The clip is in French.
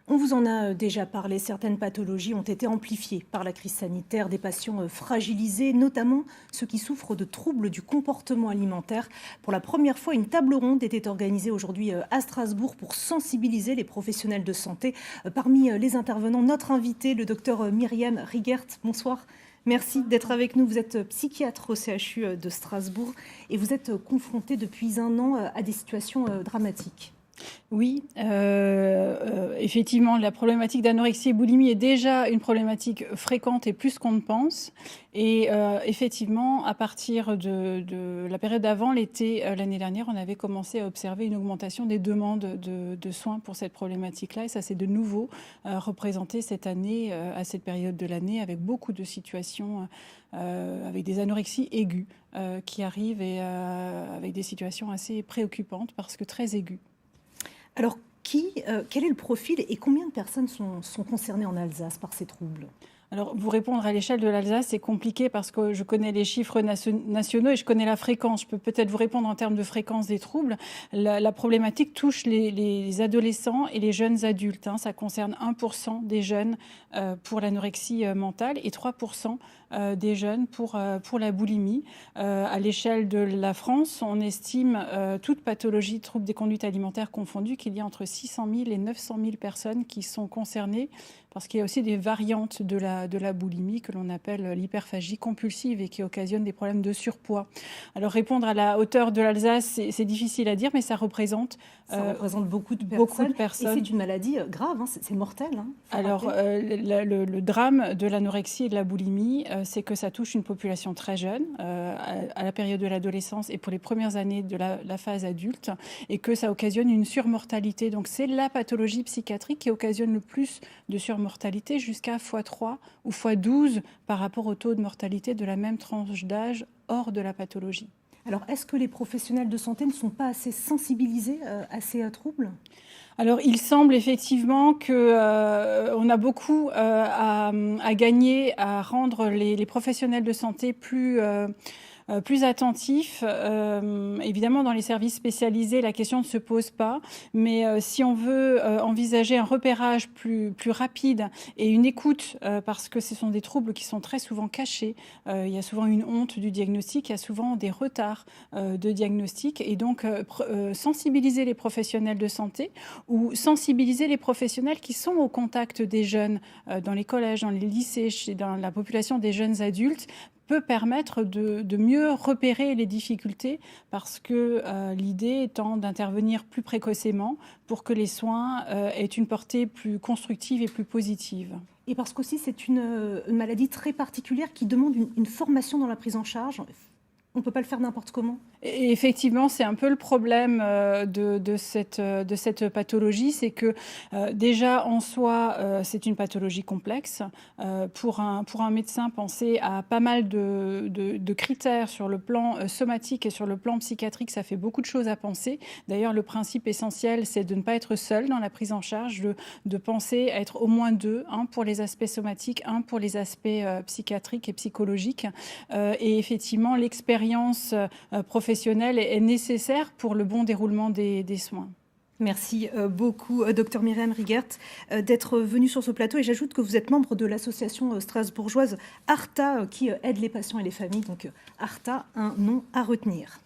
On vous en a déjà parlé, certaines pathologies ont été amplifiées par la crise sanitaire, des patients fragilisés, notamment ceux qui souffrent de troubles du comportement alimentaire. Pour la première fois, une table ronde était organisée aujourd'hui à Strasbourg pour sensibiliser les professionnels de santé. Parmi les intervenants, notre invité, le docteur Myriam Rigert. Bonsoir. Merci d'être avec nous. Vous êtes psychiatre au CHU de Strasbourg et vous êtes confronté depuis un an à des situations dramatiques. Oui, effectivement, la problématique d'anorexie et boulimie est déjà une problématique fréquente et plus qu'on ne pense. Et effectivement, à partir de la période d'avant, l'été, l'année dernière, on avait commencé à observer une augmentation des demandes de soins pour cette problématique-là. Et ça s'est de nouveau représenté cette année, à cette période de l'année, avec beaucoup de situations, avec des anorexies aiguës qui arrivent et avec des situations assez préoccupantes parce que très aiguës. Alors, quel est le profil et combien de personnes sont concernées en Alsace par ces troubles ? Alors, vous répondre à l'échelle de l'Alsace, c'est compliqué parce que je connais les chiffres nationaux et je connais la fréquence. Je peux peut-être vous répondre en termes de fréquence des troubles. La problématique touche les adolescents et les jeunes adultes. Ça concerne 1% des jeunes pour l'anorexie mentale et 3% des jeunes pour la boulimie. À l'échelle de la France, on estime toute pathologie, troubles des conduites alimentaires confondues, qu'il y a entre 600 000 et 900 000 personnes qui sont concernées parce qu'il y a aussi des variantes de la boulimie que l'on appelle l'hyperphagie compulsive et qui occasionne des problèmes de surpoids. Alors répondre à la hauteur de l'Alsace, c'est difficile à dire, mais ça représente beaucoup de personnes. Et c'est une maladie grave, c'est mortel. Alors le drame de l'anorexie et de la boulimie, c'est que ça touche une population très jeune, à la période de l'adolescence et pour les premières années de la phase adulte, et que ça occasionne une surmortalité. Donc c'est la pathologie psychiatrique qui occasionne le plus de surmortalité, jusqu'à x3 ou x12 par rapport au taux de mortalité de la même tranche d'âge hors de la pathologie. Alors, est-ce que les professionnels de santé ne sont pas assez sensibilisés à ces troubles ? Alors, il semble effectivement qu'on a beaucoup à gagner à rendre les professionnels de santé plus attentifs. Évidemment, dans les services spécialisés, la question ne se pose pas. Mais si on veut envisager un repérage plus rapide et une écoute, parce que ce sont des troubles qui sont très souvent cachés, il y a souvent une honte du diagnostic, il y a souvent des retards de diagnostic. Et donc, sensibiliser les professionnels de santé ou sensibiliser les professionnels qui sont au contact des jeunes dans les collèges, dans les lycées, dans la population des jeunes adultes, peut permettre de mieux repérer les difficultés parce que l'idée étant d'intervenir plus précocement pour que les soins aient une portée plus constructive et plus positive. Et parce qu'aussi c'est une maladie très particulière qui demande une formation dans la prise en charge. On ne peut pas le faire n'importe comment. Et effectivement, c'est un peu le problème de cette pathologie, c'est que déjà en soi, c'est une pathologie complexe. Pour un médecin, penser à pas mal de critères sur le plan somatique et sur le plan psychiatrique, ça fait beaucoup de choses à penser. D'ailleurs, le principe essentiel, c'est de ne pas être seul dans la prise en charge, de penser à être au moins deux, un pour les aspects somatiques, un pour les aspects psychiatriques et psychologiques. Et effectivement, l'expérience professionnelle est nécessaire pour le bon déroulement des soins. Merci beaucoup, Dr Myriam Rigert, d'être venu sur ce plateau. Et j'ajoute que vous êtes membre de l'association strasbourgeoise ARTA qui aide les patients et les familles. Donc ARTA, un nom à retenir.